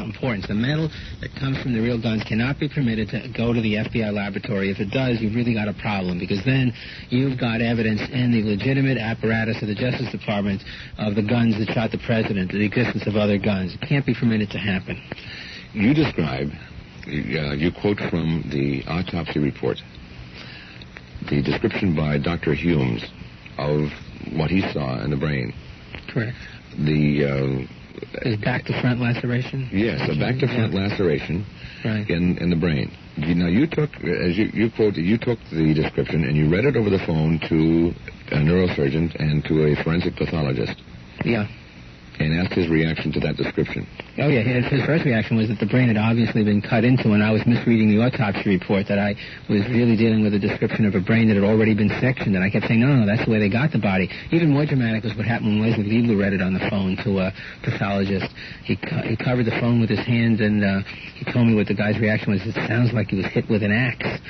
paramount importance. The metal that comes from the real guns cannot be permitted to go to the FBI laboratory. If it does, you've really got a problem, because then you've got evidence in the legitimate apparatus of the Justice Department of the guns that shot the president, the existence of other guns. It can't be permitted to happen. You describe, you quote from the autopsy report, the description by Dr. Humes of what he saw in the brain. Correct. Is back-to-front laceration? Yes, a back-to-front laceration in the brain. Now, you took, as you quoted, you took the description and you read it over the phone to a neurosurgeon and to a forensic pathologist. Yeah. And asked his reaction to that description. Oh, yeah. His first reaction was that the brain had obviously been cut into, and I was misreading the autopsy report, that I was really dealing with a description of a brain that had already been sectioned, and I kept saying, no, that's the way they got the body. Even more dramatic was what happened when Leslie Liebler read it on the phone to a pathologist. He covered the phone with his hand, and he told me what the guy's reaction was. It sounds like he was hit with an axe.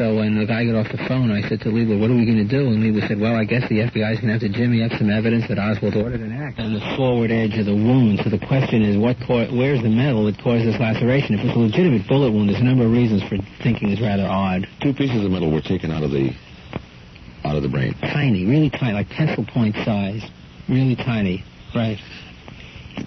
So when the guy got off the phone, I said to Liebler, what are we going to do? And Liebler said, well, I guess the FBI is going to have to jimmy up some evidence that Oswald ordered an axe on the forward edge of the wound. So the question is, where's the metal that caused this laceration? If it's a legitimate bullet wound, there's a number of reasons for thinking it's rather odd. 2 pieces of metal were taken out of the brain. Tiny, really tiny, like pencil point size. Really tiny. Right.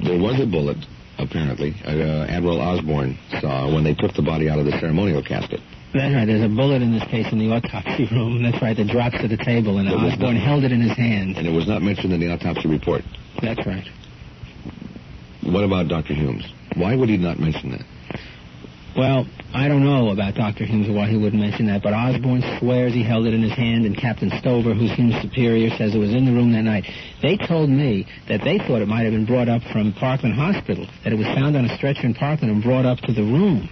There was a bullet, apparently, Admiral Osborne saw when they took the body out of the ceremonial casket. That's right. There's a bullet in this case in the autopsy room. That's right. That drops to the table, and Osborne held it in his hand. And it was not mentioned in the autopsy report. That's right. What about Dr. Humes? Why would he not mention that? Well, I don't know about Dr. Humes or why he wouldn't mention that, but Osborne swears he held it in his hand, and Captain Stover, who's Humes' superior, says it was in the room that night. They told me that they thought it might have been brought up from Parkland Hospital, that it was found on a stretcher in Parkland and brought up to the room,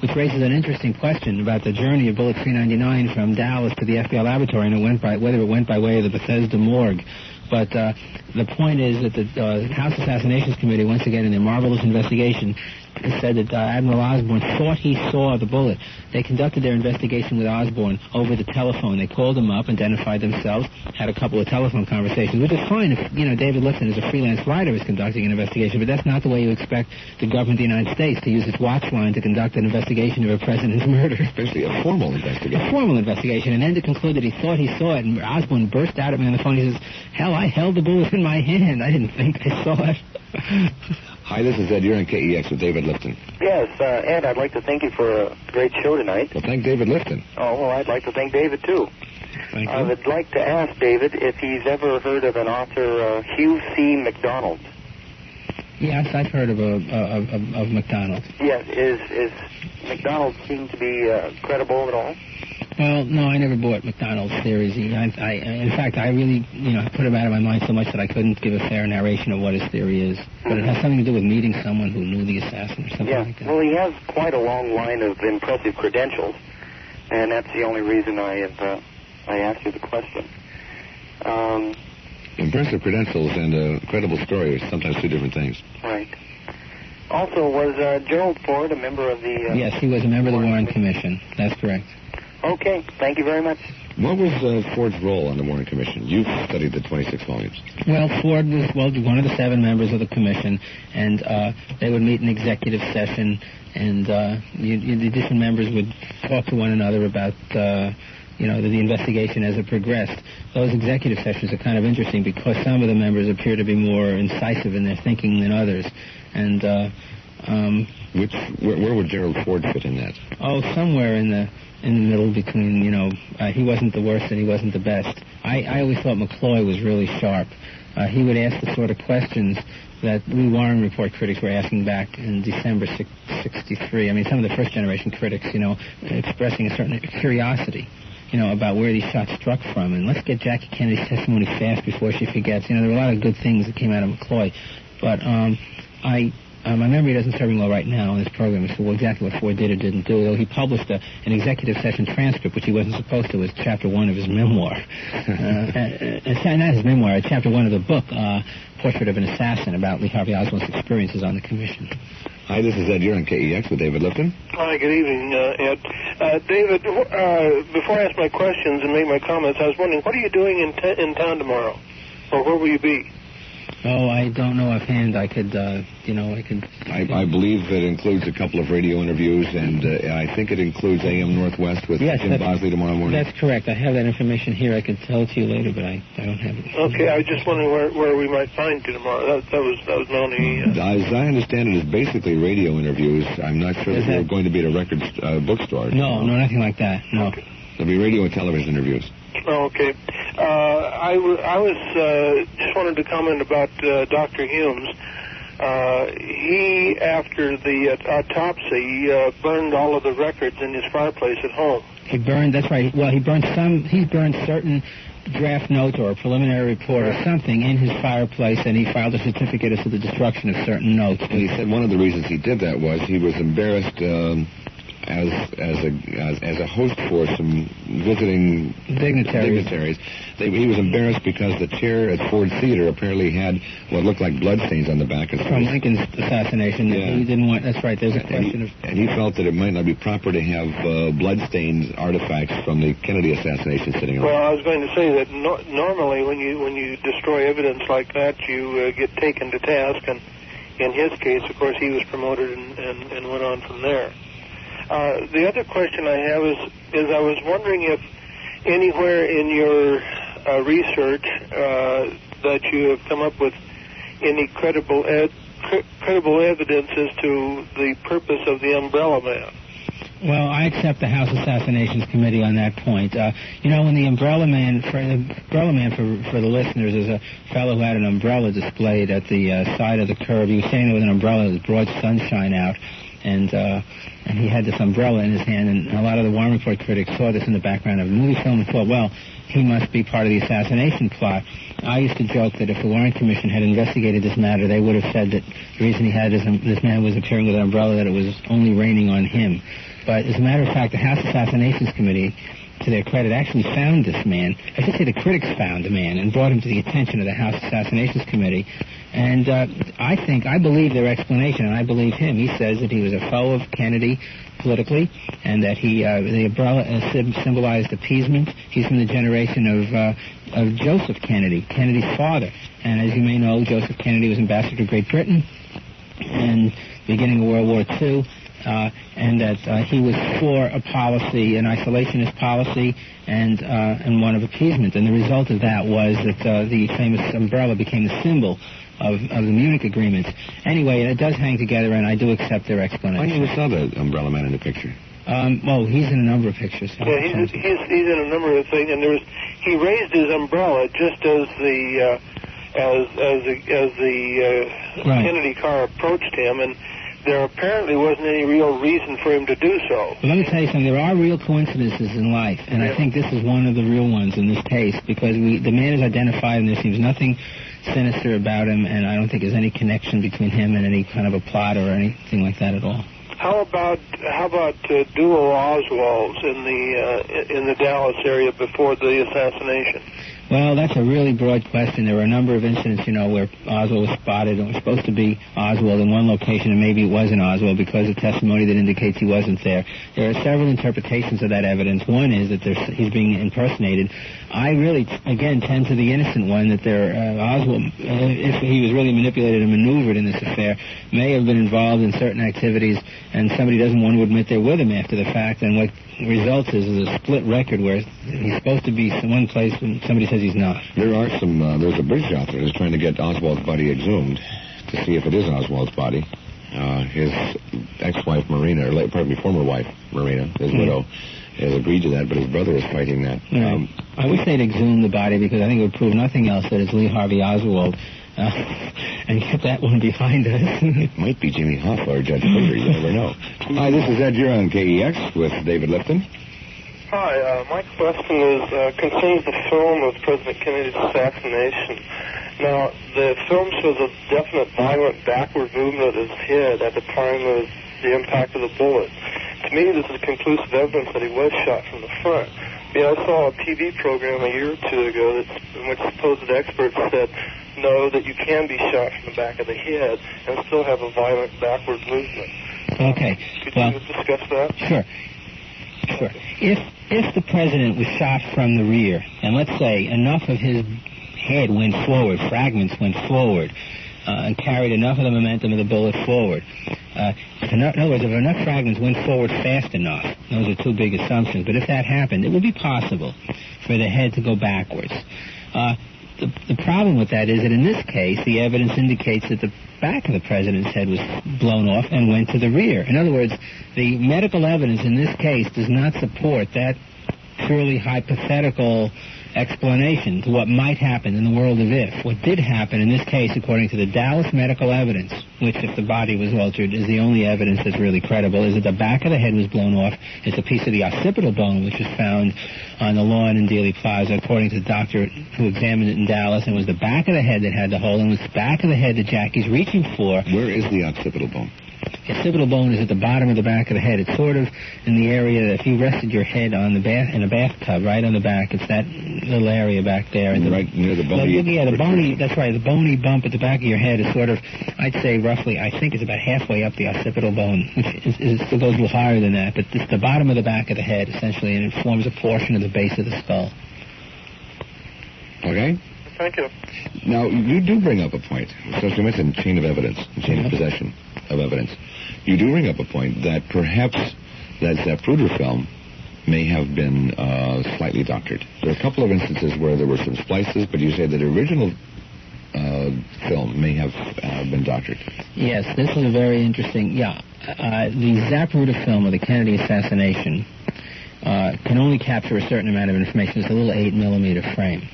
which raises an interesting question about the journey of Bullet 399 from Dallas to the FBI laboratory, and whether it went by way of the Bethesda morgue. But the point is that the House Assassinations Committee, once again in their marvelous investigation, said that Admiral Osborne thought he saw the bullet. They conducted their investigation with Osborne over the telephone. They called him up, identified themselves, had a couple of telephone conversations, which is fine if, David Lifton is a freelance writer is conducting an investigation, but that's not the way you expect the government of the United States to use its watch line to conduct an investigation of a president's murder. Especially a formal investigation. A formal investigation, and then to conclude that he thought he saw it, and Osborne burst out at me on the phone. He says, hell, I held the bullet in my hand. I didn't think I saw it. Hi, this is Ed. You're on KEX with David Lifton. Yes, Ed, I'd like to thank you for a great show tonight. Well, thank David Lifton. Oh, well, I'd like to thank David, too. Thank you. I would like to ask David if he's ever heard of an author, Hugh C. MacDonald. Yes, I've heard of MacDonald. Yes, is MacDonald seem to be credible at all? Well, no, I never bought MacDonald's theories. In fact, I really, put him out of my mind so much that I couldn't give a fair narration of what his theory is. But it has something to do with meeting someone who knew the assassin or something like that. Well, he has quite a long line of impressive credentials, and that's the only reason I asked you the question. Impressive credentials and a credible story are sometimes two different things. Right. Also, was Gerald Ford a member of the... Yes, he was a member of the Warren Commission. That's correct. Okay, thank you very much. What was Ford's role on the Warren Commission? You've studied the 26 volumes. Well, Ford was one of the 7 members of the commission, and they would meet in executive session, and the different members would talk to one another about the investigation as it progressed. Those executive sessions are kind of interesting because some of the members appear to be more incisive in their thinking than others, and where would Gerald Ford fit in that? Oh, somewhere in the middle between, he wasn't the worst and he wasn't the best. I always thought McCloy was really sharp. He would ask the sort of questions that we Warren Report critics were asking back in December 63. I mean, some of the first-generation critics, expressing a certain curiosity, about where these shots struck from. And let's get Jackie Kennedy's testimony fast before she forgets. There were a lot of good things that came out of McCloy. But my memory doesn't serve me well right now in this program as to exactly what Ford did or didn't do, though he published an executive session transcript, which he wasn't supposed to, as Chapter 1 of his memoir. Not his memoir, Chapter 1 of the book, Portrait of an Assassin, about Lee Harvey Oswald's experiences on the commission. Hi, this is Ed. You're on KEX with David Lifton. Hi, good evening, Ed. David, before I ask my questions and make my comments, I was wondering, what are you doing in town tomorrow? Or where will you be? Oh, I don't know offhand. I could. I believe it includes a couple of radio interviews, and I think it includes AM Northwest with Jim Bosley tomorrow morning. That's correct. I have that information here. I could tell it to you later, but I don't have it. Okay, I was just wondering where we might find you tomorrow. That was my only... As I understand it, it's basically radio interviews. I'm not sure that we're going to be at a record bookstore. No, nothing like that. No. Okay. There'll be radio and television interviews. Oh, okay. I was just wanted to comment about Dr. Humes. He, after the autopsy, burned all of the records in his fireplace at home. He burned, that's right. Well, he burned certain draft notes or a preliminary report or something in his fireplace, and he filed a certificate as to the destruction of certain notes. And he said one of the reasons he did that was he was embarrassed as a host for some visiting dignitaries. He was embarrassed because the chair at Ford Theater apparently had what looked like bloodstains on the back of it. From Lincoln's assassination. Yeah. He didn't want... That's right. There's a question and he felt that it might not be proper to have bloodstains artifacts from the Kennedy assassination sitting around. Well, I was going to say that normally when you destroy evidence like that, you get taken to task, and in his case, of course, he was promoted and went on from there. The other question I have is I was wondering if anywhere in your research that you have come up with any credible evidence as to the purpose of the Umbrella Man. Well, I accept the House Assassinations Committee on that point. When the Umbrella Man, for the listeners, is a fellow who had an umbrella displayed at the side of the curb. He was standing there with an umbrella with broad sunshine out, and he had this umbrella in his hand, and a lot of the Warren Report critics saw this in the background of a movie film and thought, well, he must be part of the assassination plot. I used to joke that if the Warren Commission had investigated this matter, they would have said that the reason he had this man was appearing with an umbrella, that it was only raining on him. But as a matter of fact, the House Assassinations Committee, to their credit, actually found this man. I should say the critics found the man and brought him to the attention of the House Assassinations Committee. And I believe their explanation, and I believe him. He says that he was a foe of Kennedy politically, and that the umbrella symbolized appeasement. He's from the generation of Joseph Kennedy, Kennedy's father. And as you may know, Joseph Kennedy was ambassador to Great Britain and beginning of World War II. And that he was for a policy, an isolationist policy, and one of appeasement. And the result of that was that the famous umbrella became the symbol of the Munich agreements. Anyway, it does hang together, and I do accept their explanation. Why do you saw the umbrella man in the picture? Well, he's in a number of pictures. Yeah, he's in a number of things, and he raised his umbrella just as the right. Kennedy car approached him, and there apparently wasn't any real reason for him to do so. Well, let me tell you something. There are real coincidences in life, and I think this is one of the real ones in this case, because the man is identified, and there seems nothing sinister about him, and I don't think there's any connection between him and any kind of a plot or anything like that at all. How about dual Oswalds in the Dallas area before the assassination? Well, that's a really broad question. There were a number of incidents, where Oswald was spotted. It was supposed to be Oswald in one location, and maybe it wasn't Oswald because of testimony that indicates he wasn't there. There are several interpretations of that evidence. One is that he's being impersonated. I really, again, tend to the innocent one, that Oswald, if he was really manipulated and maneuvered in this affair, may have been involved in certain activities, and somebody doesn't want to admit they're with him after the fact, and what results is a split record where he's supposed to be in one place and somebody says he's not. There are there's a British author who's trying to get Oswald's body exhumed to see if it is Oswald's body. His ex-wife, Marina, former wife, Marina, his widow, has agreed to that, but his brother is fighting that. Right. I wish they'd exhumed the body, because I think it would prove nothing else that it's Lee Harvey Oswald. And get that one behind us. It might be Jimmy Hoffa or Judge Hoover. You never know. Hi, this is Ed. You're on KEX with David Lifton. Hi, my question concerns the film of President Kennedy's assassination. Now, the film shows a definite violent backward movement of his head at the time of the impact of the bullet. To me, this is conclusive evidence that he was shot from the front. Yeah, I saw a TV program a year or two ago in which supposed experts said, no, that you can be shot from the back of the head and still have a violent backward movement. Okay. Could you discuss that? Sure. If the president was shot from the rear, and let's say enough of his head went forward, fragments went forward, and carried enough of the momentum of the bullet forward. In other words, if enough fragments went forward fast enough, those are two big assumptions, but if that happened, it would be possible for the head to go backwards. The problem with that is that in this case, the evidence indicates that the back of the president's head was blown off and went to the rear. In other words, the medical evidence in this case does not support that purely hypothetical explanation to what might happen in the world of if. What did happen in this case, according to the Dallas medical evidence, which if the body was altered is the only evidence that's really credible, is that the back of the head was blown off. It's a piece of the occipital bone which was found on the lawn in Dealey Plaza, according to the doctor who examined it in Dallas, and it was the back of the head that had the hole, and it was the back of the head that Jackie's reaching for. Where is the occipital bone? The occipital bone is at the bottom of the back of the head. It's sort of in the area that if you rested your head on the in a bathtub, right on the back, it's that little area back there. And right near the bony. The bony. That's right. The bony bump at the back of your head is sort of, I'd say roughly, I think it's about halfway up the occipital bone, which it goes a little higher than that. But it's the bottom of the back of the head essentially, and it forms a portion of the base of the skull. Okay. Thank you. Now, you do bring up a point. So you mentioned chain of evidence, chain of possession of evidence. You do bring up a point that perhaps that Zapruder film may have been slightly doctored. There are a couple of instances where there were some splices, but you say that the original film may have been doctored. Yes, this is a very interesting... the Zapruder film of the Kennedy assassination can only capture a certain amount of information. It's a little 8mm frame.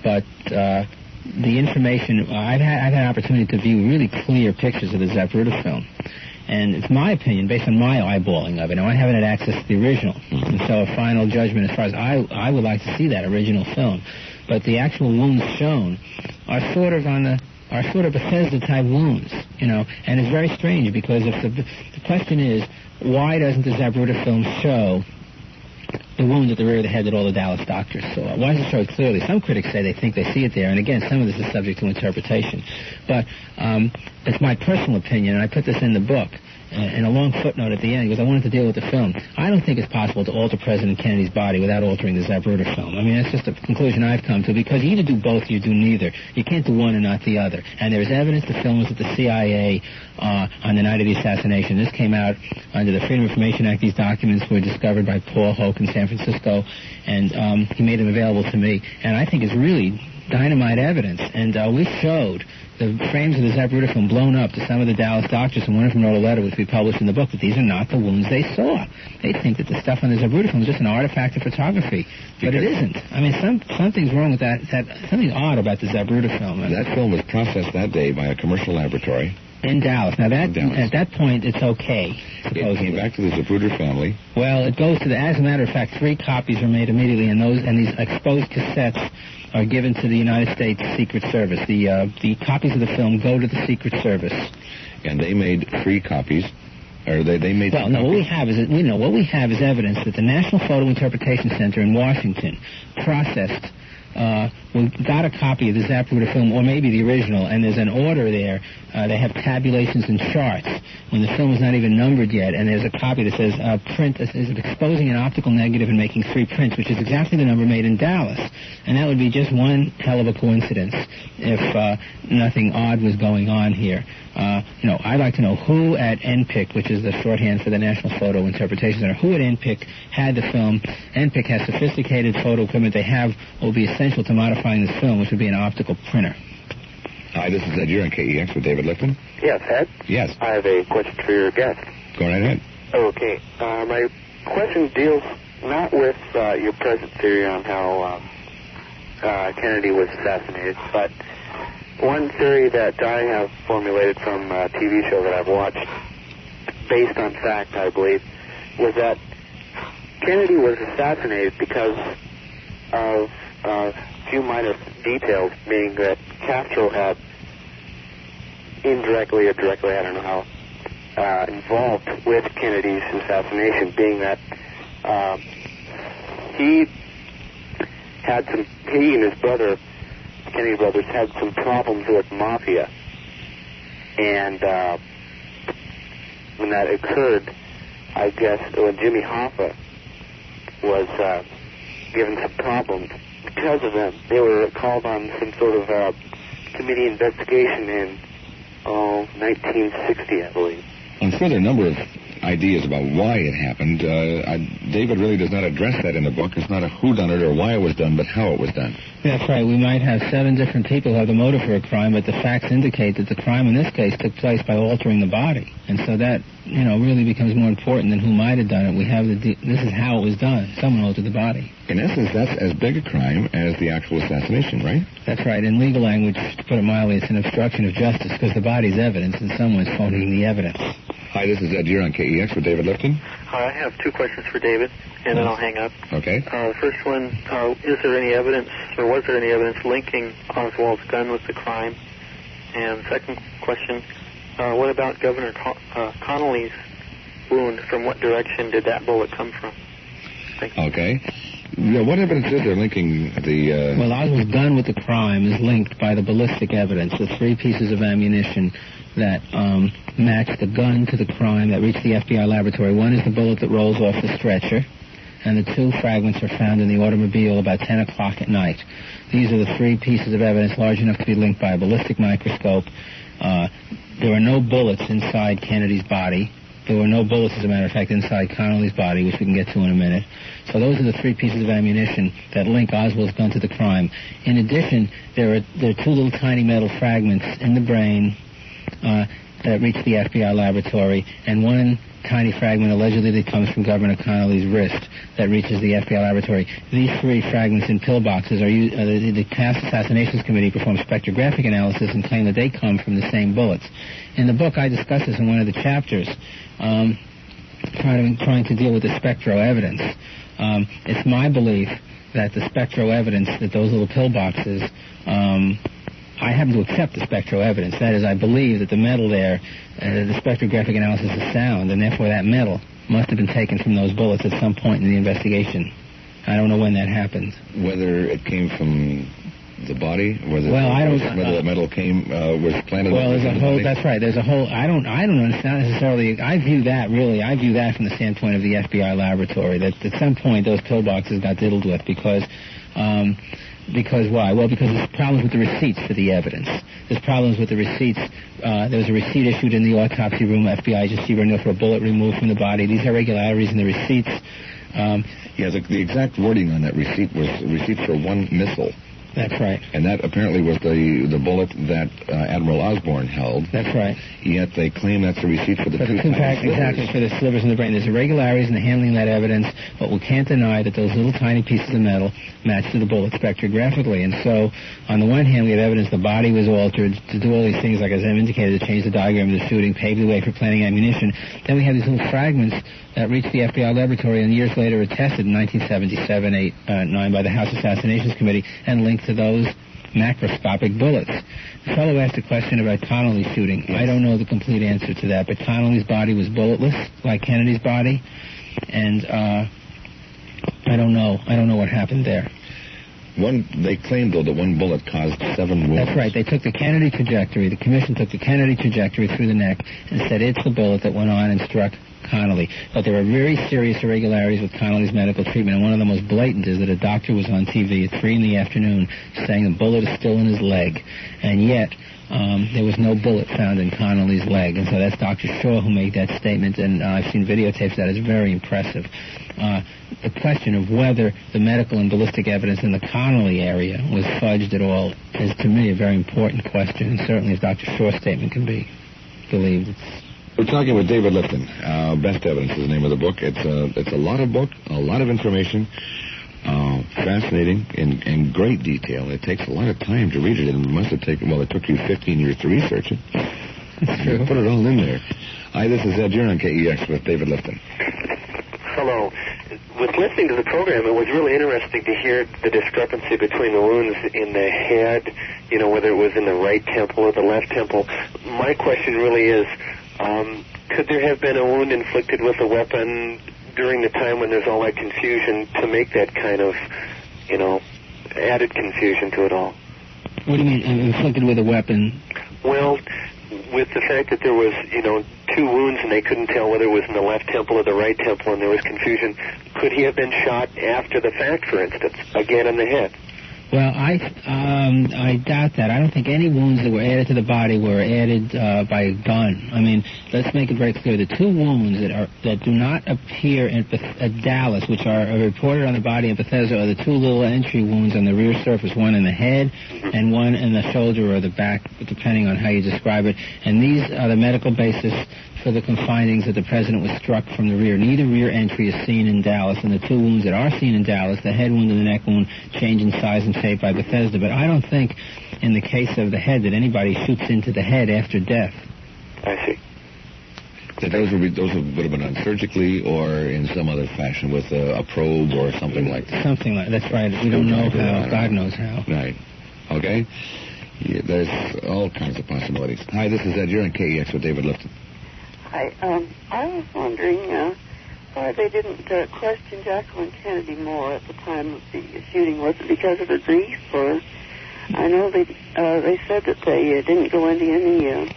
But the information... I've had an opportunity to view really clear pictures of the Zapruder film. And it's my opinion, based on my eyeballing of it. Now, I haven't had access to the original. And so a final judgment as far as I would like to see that original film. But the actual wounds shown are sort of Bethesda-type wounds, you know. And it's very strange because if the question is, why doesn't the Zapruder film show the wound at the rear of the head that all the Dallas doctors saw? Why does it show it clearly? Some critics say they think they see it there, and again, some of this is subject to interpretation. But it's my personal opinion, and I put this in the book, in a long footnote at the end, because I wanted to deal with the film. I don't think it's possible to alter President Kennedy's body without altering the Zapruder film. I mean, that's just a conclusion I've come to, because you either do both or you do neither. You can't do one and not the other. And there's evidence the film was at the CIA on the night of the assassination. This came out under the Freedom of Information Act. These documents were discovered by Paul Hoke in San Francisco, and he made them available to me. And I think it's really dynamite evidence. And we showed the frames of the Zapruder film blown up to some of the Dallas doctors, and one of them wrote a letter which we published in the book that these are not the wounds they saw. They think that the stuff on the Zapruder film is just an artifact of photography, but it isn't. I mean, something's wrong with that. Something odd about the Zapruder film. That film was processed that day by a commercial laboratory in Dallas. Now, at that point, it's okay. Supposedly. It came back to the Zapruder family. Well, it goes to as a matter of fact, 3 copies were made immediately, and these exposed cassettes are given to the United States Secret Service. The copies of the film go to the Secret Service. And they made 3 copies. Or they made... Well, no, what we have is evidence that the National Photo Interpretation Center in Washington processed... got a copy of the Zapruder film, or maybe the original, and there's an order there. They have tabulations and charts when the film is not even numbered yet, and there's a copy that says print is exposing an optical negative and making 3 prints, which is exactly the number made in Dallas. And that would be just one hell of a coincidence if nothing odd was going on here. I'd like to know who at NPIC, which is the shorthand for the National Photo Interpretation Center, who at NPIC had the film. NPIC has sophisticated photo equipment. They have what will be essential to modifying this film, which would be an optical printer. Hi, this is Ed. You're on KEX with David Lifton. Yes, Ed? Yes. I have a question for your guest. Go right ahead. Okay. My question deals not with your present theory on how Kennedy was assassinated, but one theory that I have formulated from a TV show that I've watched, based on fact, I believe, was that Kennedy was assassinated because of a few minor details, being that Castro had indirectly or directly, I don't know how, involved with Kennedy's assassination, being that he and his brother, Kennedy brothers, had some problems with mafia, and when that occurred, I guess when Jimmy Hoffa was given some problems, because of them. They were called on some sort of committee investigation in 1960, I believe. I'm sure there are a number of ideas about why it happened. David really does not address that in the book. It's not a whodunit or why it was done, but how it was done. That's right. We might have 7 different people who have the motive for a crime, but the facts indicate that the crime in this case took place by altering the body. And so that, really becomes more important than who might have done it. We have this is how it was done. Someone altered the body. In essence, that's as big a crime as the actual assassination, right? That's right. In legal language, to put it mildly, it's an obstruction of justice because the body's evidence and someone's phoning the evidence. Hi, this is Ed. You're on KEX with David Lifton. Hi, I have 2 questions for David, and then I'll hang up. Okay. The first one, is there any evidence, or was there any evidence linking Oswald's gun with the crime? And second question, what about Governor Connolly's wound? From what direction did that bullet come from? Thank you. Okay. Yeah, what evidence is there linking the... Well, Oswald's gun with the crime is linked by the ballistic evidence, the 3 pieces of ammunition that match the gun to the crime that reached the FBI laboratory. One is the bullet that rolls off the stretcher, and the 2 fragments are found in the automobile about 10 o'clock at night. These are the 3 pieces of evidence large enough to be linked by a ballistic microscope. There were no bullets inside Kennedy's body. There were no bullets, as a matter of fact, inside Connolly's body, which we can get to in a minute. So those are the 3 pieces of ammunition that link Oswald's gun to the crime. In addition, there are 2 little tiny metal fragments in the brain that reached the FBI laboratory, and 1 tiny fragment allegedly that comes from Governor Connolly's wrist that reaches the FBI laboratory. These 3 fragments in pillboxes are used. The past Assassinations Committee performed spectrographic analysis and claimed that they come from the same bullets. In the book, I discuss this in one of the chapters, trying to deal with the spectro evidence. It's my belief that the spectro evidence, that those little pillboxes, I happen to accept the spectro evidence. That is, I believe that the metal there, the spectrographic analysis is sound, and therefore that metal must have been taken from those bullets at some point in the investigation. I don't know when that happened. Whether it came from the body, whether the metal came was planted. Well, there's a whole. That's right. There's a whole. I don't understand necessarily. I view that from the standpoint of the FBI laboratory. That at some point those pillboxes got diddled with because why? Well, because there's problems with the receipts for the evidence. There's problems with the receipts. There was a receipt issued in the autopsy room. FBI just renewal for a bullet removed from the body. These irregularities in the receipts. The exact wording on that receipt was receipt for 1 missile. That's right. And that apparently was the bullet that Admiral Osborne held. That's right. Yet they claim that's a receipt for the 2 slivers. Exactly, for the slivers in the brain. There's irregularities in the handling of that evidence, but we can't deny that those little tiny pieces of metal match to the bullet spectrographically. And so, on the one hand, we have evidence the body was altered to do all these things, like as I've indicated, to change the diagram of the shooting, pave the way for planting ammunition. Then we have these little fragments that reached the FBI laboratory and years later were tested in 1977, 8, 9 by the House Assassinations Committee and linked to those macroscopic bullets. The fellow asked a question about Connolly's shooting. I don't know the complete answer to that, but Connolly's body was bulletless, like Kennedy's body, and I don't know what happened there. They claimed, though, that 1 bullet caused 7 wounds. That's right. They took the Kennedy trajectory. The commission took the Kennedy trajectory through the neck and said it's the bullet that went on and struck Connolly. But there were very serious irregularities with Connolly's medical treatment, and one of the most blatant is that a doctor was on TV at 3 in the afternoon saying the bullet is still in his leg, and yet there was no bullet found in Connolly's leg. And so that's Dr. Shaw who made that statement, and I've seen videotapes of that. It's very impressive. The question of whether the medical and ballistic evidence in the Connolly area was fudged at all is, to me, a very important question, and certainly if Dr. Shaw's statement can be believed. We're talking with David Lifton. Best Evidence is the name of the book. It's a lot of book, a lot of information, fascinating, in great detail. It takes a lot of time to read it, and it took you 15 years to research it. That's true. Put it all in there. Hi, this is Ed. You're on KEX with David Lifton. Hello. With listening to the program, it was really interesting to hear the discrepancy between the wounds in the head, whether it was in the right temple or the left temple. My question really is, could there have been a wound inflicted with a weapon during the time when there's all that confusion to make that kind of, added confusion to it all? What do you mean, inflicted with a weapon? Well, with the fact that there was, 2 wounds and they couldn't tell whether it was in the left temple or the right temple and there was confusion, could he have been shot after the fact, for instance, again in the head? Well, I doubt that. I don't think any wounds that were added to the body were added by a gun. I mean, let's make it very clear. The two wounds that do not appear at Dallas, which are reported on the body in Bethesda, are the two little entry wounds on the rear surface, one in the head and one in the shoulder or the back, depending on how you describe it. And these are the medical basis for the findings that the president was struck from the rear. Neither rear entry is seen in Dallas, and the two wounds that are seen in Dallas, the head wound and the neck wound, change in size and shape by Bethesda. But I don't think, in the case of the head, that anybody shoots into the head after death. I see. That those would have been done surgically or in some other fashion with a probe or something like that. Something like that's right. We don't know how. God knows how. Right. Okay. Yeah, there's all kinds of possibilities. Hi, this is Ed. You're in KEX with David Lifton. Hi. I was wondering why they didn't question Jacqueline Kennedy more at the time of the shooting. Was it because of her grief, or I know they said that they didn't go into any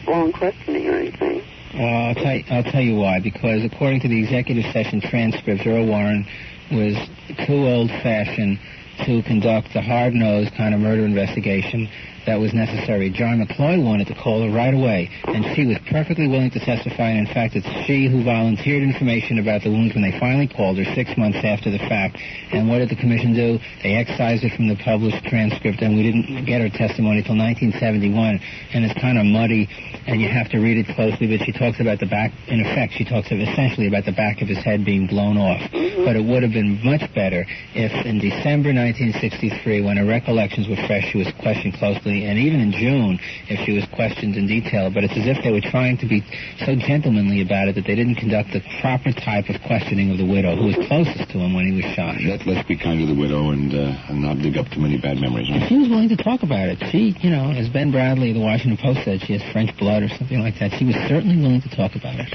long questioning or anything. Well, I'll tell you why. Because according to the executive session transcripts, Earl Warren was too old-fashioned to conduct the hard-nosed kind of murder investigation that was necessary. John McCloy wanted to call her right away, and she was perfectly willing to testify. And in fact, it's she who volunteered information about the wounds when they finally called her 6 months after the fact. And what did the commission do? They excised it from the published transcript, and we didn't get her testimony until 1971. And it's kind of muddy, and you have to read it closely, but she talks about the back. In effect, she talks essentially about the back of his head being blown off. But it would have been much better if in December 1963, when her recollections were fresh, she was questioned closely, and even in June, if she was questioned in detail. But it's as if they were trying to be so gentlemanly about it that they didn't conduct the proper type of questioning of the widow, who was closest to him when he was shot. Let's be kind to the widow and not dig up too many bad memories. She was willing to talk about it. She, as Ben Bradley of the Washington Post said, she has French blood or something like that. She was certainly willing to talk about it.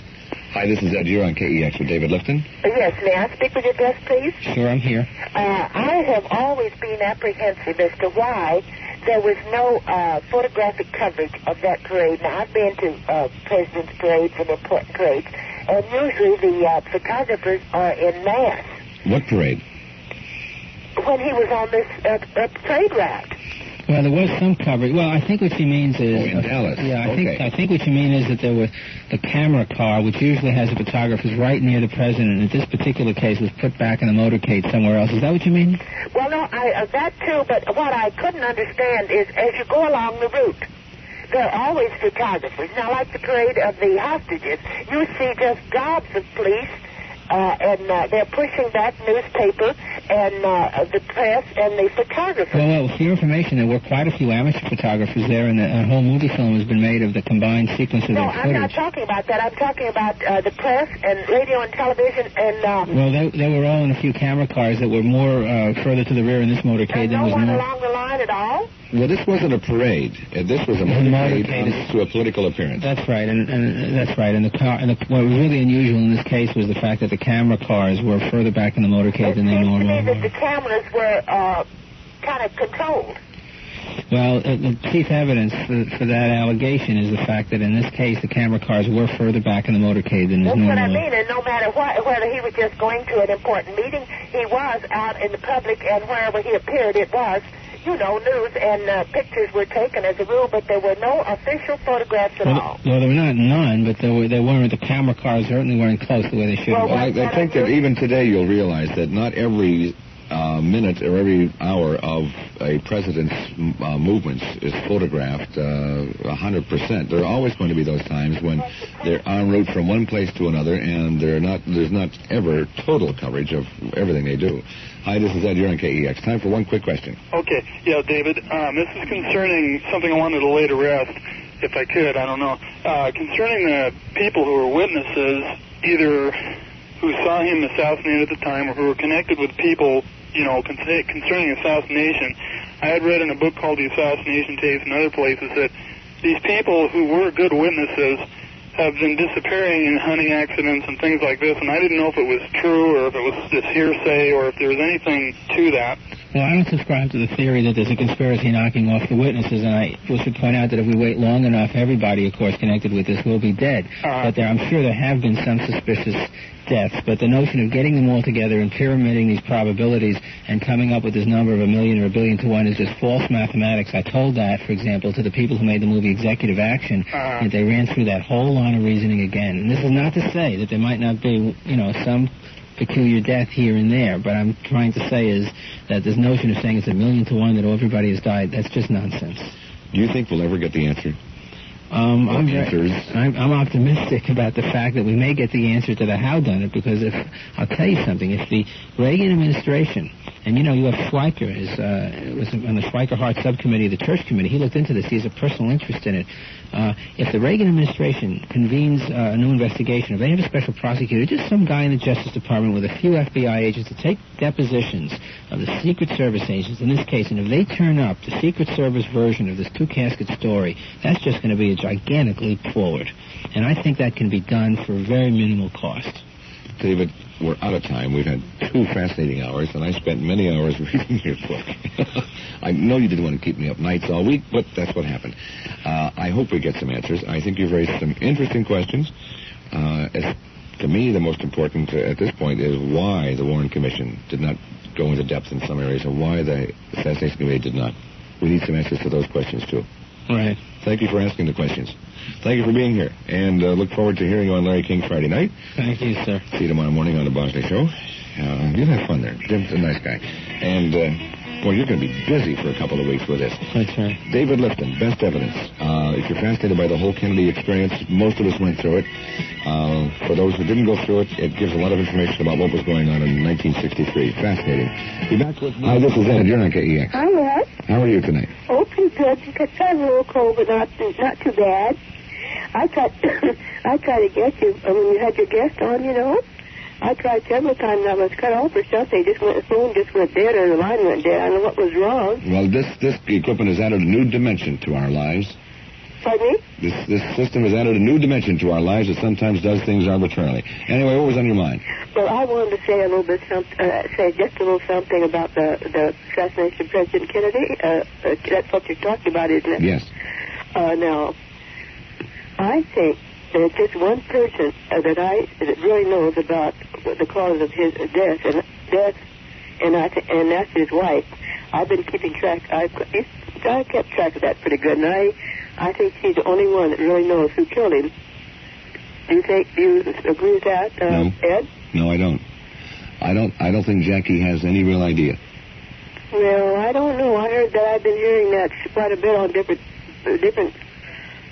Hi, this is Ed. You're on KEX with David Lifton. Yes, may I speak with your guest, please? Sure, I'm here. I have always been apprehensive as to why there was no photographic coverage of that parade. Now, I've been to President's parades and important parades, and usually the photographers are in mass. What parade? When he was on this parade route. Well, there was some coverage. Well, I think what she means is... in Dallas. Yeah, I think what you mean is that there was the camera car, which usually has the photographers right near the president, and in this particular case was put back in the motorcade somewhere else. Is that what you mean? Well, no, that too, but what I couldn't understand is as you go along the route, there are always photographers. Now, like the parade of the hostages, you see just gobs of police, and they're pushing back newspaper and the press and the photographers. Well, for your information, there were quite a few amateur photographers there, and a whole movie film has been made of the combined sequence of their footage. No, I'm not talking about that. I'm talking about the press and radio and television and... Well, they were all in a few camera cars that were more further to the rear in this motorcade than was no one more... along the line at all? Well, this wasn't a parade. This was a motorcade to a political appearance. That's right, and that's right. And what was really unusual in this case was the fact that the camera cars were further back in the motorcade than they normally were. It seems to me that the cameras were kind of controlled. Well, the chief evidence for that allegation is the fact that in this case the camera cars were further back in the motorcade than is normal. That's what I mean, and no matter whether he was just going to an important meeting, he was out in the public, and wherever he appeared, it was, news and pictures were taken as a rule, but there were no official photographs at all. Well, there were none, but they weren't. The camera cars certainly weren't close the way they should have been. I think that even today you'll realize that not every minute or every hour of a president's movements is photographed 100%. There are always going to be those times when they're en route from one place to another, and there's not ever total coverage of everything they do. Hi, this is Ed. You're on KEX. Time for one quick question. Okay. Yeah, David, this is concerning something I wanted to lay to rest, if I could. I don't know. Concerning the people who were witnesses, either who saw him assassinated at the time or who were connected with people, concerning assassination. I had read in a book called The Assassination Tapes and other places that these people who were good witnesses have been disappearing in hunting accidents and things like this, and I didn't know if it was true or if it was just hearsay or if there was anything to that. Well, I don't subscribe to the theory that there's a conspiracy knocking off the witnesses, and I should point out that if we wait long enough, everybody, of course, connected with this will be dead. But I'm sure there have been some suspicious deaths, but the notion of getting them all together and pyramiding these probabilities and coming up with this number of 1 million or 1 billion to 1 is just false mathematics. I told that, for example, to the people who made the movie Executive Action, and they ran through that whole line of reasoning again. And this is not to say that there might not be, some peculiar death here and there, but I'm trying to say is that this notion of saying it's 1 million to 1 that everybody has died, that's just nonsense. Do you think we'll ever get the answer? I'm optimistic about the fact that we may get the answer to the how done it, because I'll tell you something, if the Reagan administration, and you have Schweiker, was on the Schweiker-Hart subcommittee of the Church Committee, he looked into this, he has a personal interest in it. If the Reagan administration convenes a new investigation, if they have a special prosecutor, just some guy in the Justice Department with a few FBI agents to take depositions of the Secret Service agents in this case, and if they turn up the Secret Service version of this two-casket story, that's just going to be a gigantic leap forward. And I think that can be done for very minimal cost. David, we're out of time. We've had 2 fascinating hours, and I spent many hours reading your book. I know you didn't want to keep me up nights all week, but that's what happened. I hope we get some answers. I think you've raised some interesting questions. To me, the most important at this point is why the Warren Commission did not go into depth in some areas, and why the Assassination Committee did not. We need some answers to those questions, too. Right. Thank you for asking the questions. Thank you for being here, and look forward to hearing you on Larry King Friday night. Thank you, sir. See you tomorrow morning on the Bosley Show. You'll have fun there. Jim's a nice guy. And, you're going to be busy for a couple of weeks with this. That's right. David Lifton, Best Evidence. If you're fascinated by the whole Kennedy experience, most of us went through it. For those who didn't go through it, it gives a lot of information about what was going on in 1963. Fascinating. Be back with me. Hi, this is Ed. You're on KEX. Hi, Ed. How are you tonight? Oh, pretty good. It's kind of a little cold, but not too bad. I tried to get you when you had your guest on, I tried several times, and I was cut off or something. The phone just went dead, or the line went dead. I don't know what was wrong. Well, this equipment has added a new dimension to our lives. Pardon me? This system has added a new dimension to our lives that sometimes does things arbitrarily. Anyway, what was on your mind? Well, I wanted to say a little bit say just a little something about the assassination of President Kennedy. That's what you're talking about, isn't it? Yes. Now, I think there's just one person that really knows about the cause of his death, and that's his wife. I've been keeping track. I kept track of that pretty good, and I think she's the only one that really knows who killed him. Do you agree with that, no. Ed? No, I don't. I don't think Jackie has any real idea. Well, I don't know. I heard that. I've been hearing that quite a bit on different.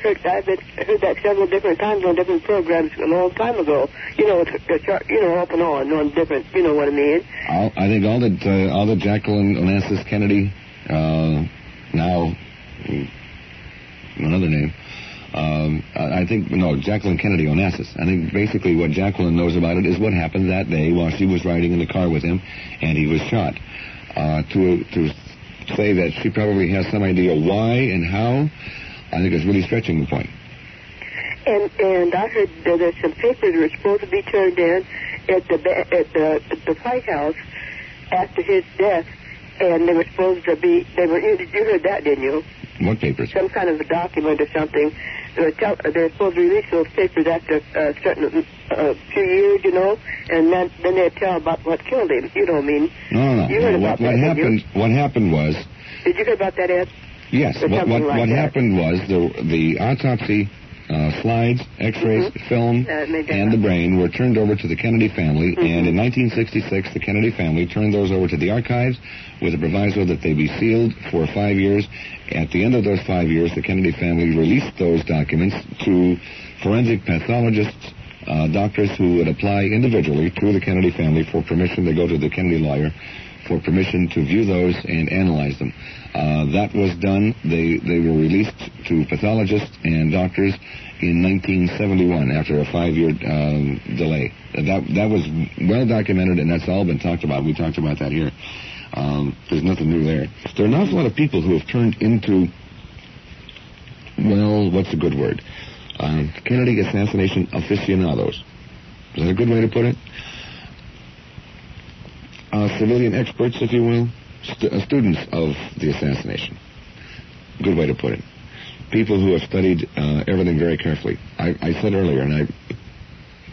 I've heard that several different times on different programs a long time ago. Off and on different. You know what I mean? I think all that Jacqueline Onassis Kennedy, now another name. Jacqueline Kennedy Onassis. I think basically what Jacqueline knows about it is what happened that day while she was riding in the car with him, and he was shot. To say that she probably has some idea why and how, I think it's really stretching the point. And I heard that there's some papers that were supposed to be turned in at the White House after his death, and they were supposed to be. You heard that, didn't you? What papers? Some kind of a document or something. They're supposed to release those papers after a certain few years, and then they'd tell about what killed him. You know what I mean? No. You heard about that, What happened was... Did you hear about that, Ed? Yes. What happened was the autopsy slides, X-rays, film, and the brain were turned over to the Kennedy family, and in 1966, the Kennedy family turned those over to the archives with a proviso that they be sealed for 5 years. At the end of those 5 years, the Kennedy family released those documents to forensic pathologists, doctors who would apply individually to the Kennedy family for permission. They go to the Kennedy lawyer for permission to view those and analyze them. That was done. They were released to pathologists and doctors in 1971 after a 5-year delay. That was well documented, and that's all been talked about. We talked about that here. There's nothing new there. There are an awful lot of people who have turned into, well, what's a good word? Kennedy assassination aficionados. Is that a good way to put it? Civilian experts, if you will. students of the assassination. Good way to put it. People who have studied everything very carefully. I said earlier, and I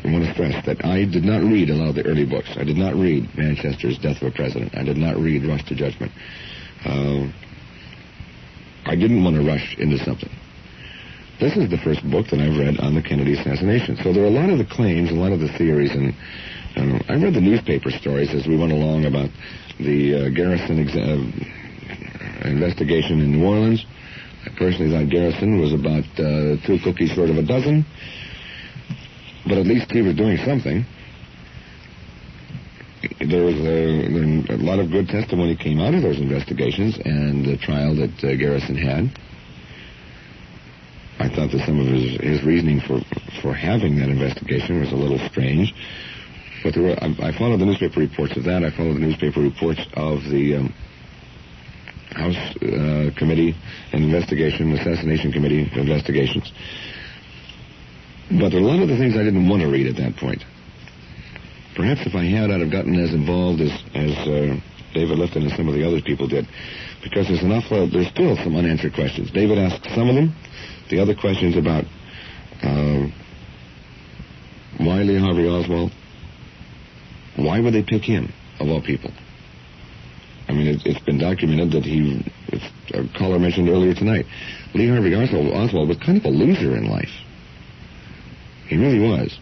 want to stress that I did not read a lot of the early books. I did not read Manchester's Death of a President. I did not read Rush to Judgment. I didn't want to rush into something. This is the first book that I've read on the Kennedy assassination. So there are a lot of the claims, a lot of the theories, and I read the newspaper stories as we went along about the Garrison investigation in New Orleans. I personally thought Garrison was about 2 cookies short of a dozen, but at least he was doing something. There was a lot of good testimony came out of those investigations and the trial that Garrison had. I thought that some of his reasoning for having that investigation was a little strange. But I followed the newspaper reports of that. I followed the newspaper reports of the House Committee and Assassination Committee investigations. But there are a lot of the things I didn't want to read at that point. Perhaps if I had, I'd have gotten as involved as David Lifton and some of the other people did. Because there's still some unanswered questions. David asked some of them. The other questions about why Lee Harvey Oswald? Why would they pick him, of all people? I mean, it's been documented that a caller mentioned earlier tonight, Lee Harvey Oswald was kind of a loser in life. He really was.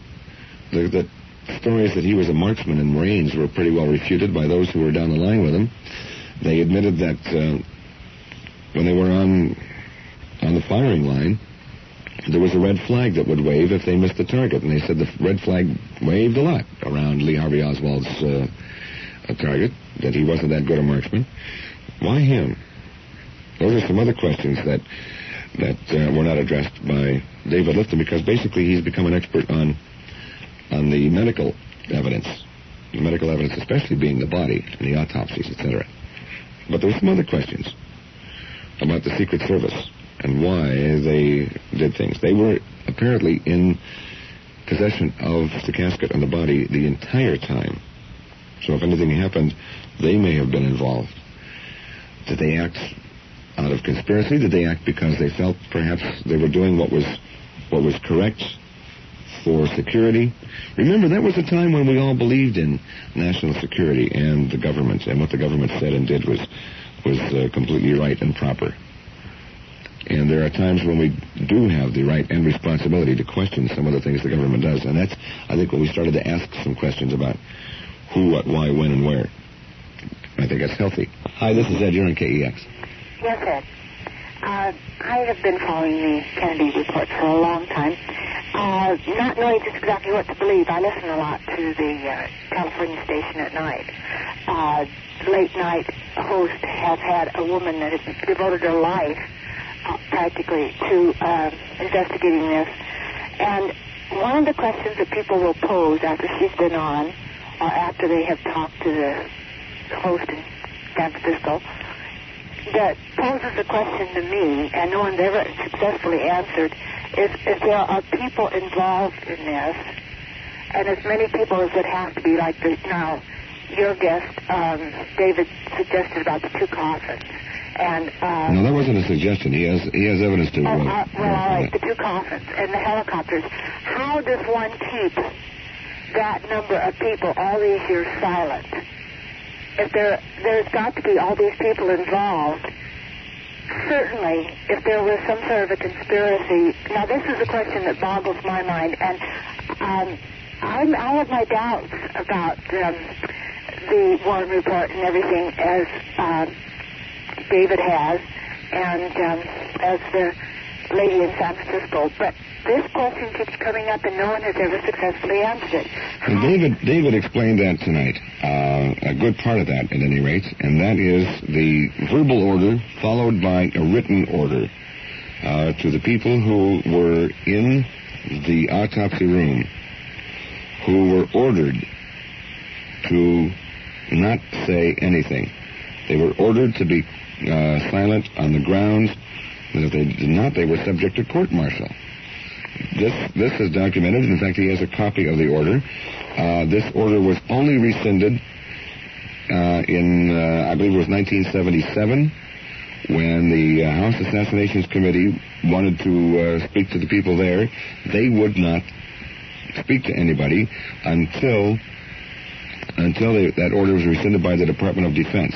The stories that he was a marksman in Marines were pretty well refuted by those who were down the line with him. They admitted that when they were on the firing line, there was a red flag that would wave if they missed the target. And they said the red flag waved a lot around Lee Harvey Oswald's target, that he wasn't that good a marksman. Why him? Those are some other questions that were not addressed by David Lifton, because basically he's become an expert on the medical evidence. The medical evidence, especially being the body and the autopsies, etc. But there were some other questions about the Secret Service and why they did things. They were apparently in possession of the casket and the body the entire time. So if anything happened, they may have been involved. Did they act out of conspiracy? Did they act because they felt perhaps they were doing what was correct for security? Remember, that was a time when we all believed in national security and the government, and what the government said and did was completely right and proper. And there are times when we do have the right and responsibility to question some of the things the government does. And that's, I think, when we started to ask some questions about who, what, why, when, and where. I think that's healthy. Hi, this is Ed. You're on KEX. Yes, Ed. I have been following the Kennedy report for a long time, not knowing just exactly what to believe. I listen a lot to the California station at night. Late night host has had a woman that has devoted her life practically to investigating this. And one of the questions that people will pose after she's been on, or after they have talked to the host in San Francisco, that poses a question to me, and no one's ever successfully answered, is if there are people involved in this, and as many people as would have to be, like now your guest, David, suggested about the 2 coffins. And no, that wasn't a suggestion. He has evidence to. All right, the 2 coffins and the helicopters. How does one keep that number of people all these years silent? If there's got to be all these people involved, certainly if there was some sort of a conspiracy. Now, this is a question that boggles my mind, and I have my doubts about the Warren report and everything, as David has, and as the lady in San Francisco. But this question keeps coming up, and no one has ever successfully answered it. And David explained that tonight, a good part of that at any rate, and that is the verbal order followed by a written order to the people who were in the autopsy room, who were ordered to not say anything. They were ordered to be silent on the grounds that if they did not, they were subject to court-martial. This is documented. In fact, he has a copy of the order. This order was only rescinded I believe it was 1977, when the House Assassinations Committee wanted to speak to the people there. They would not speak to anybody until that order was rescinded by the Department of Defense.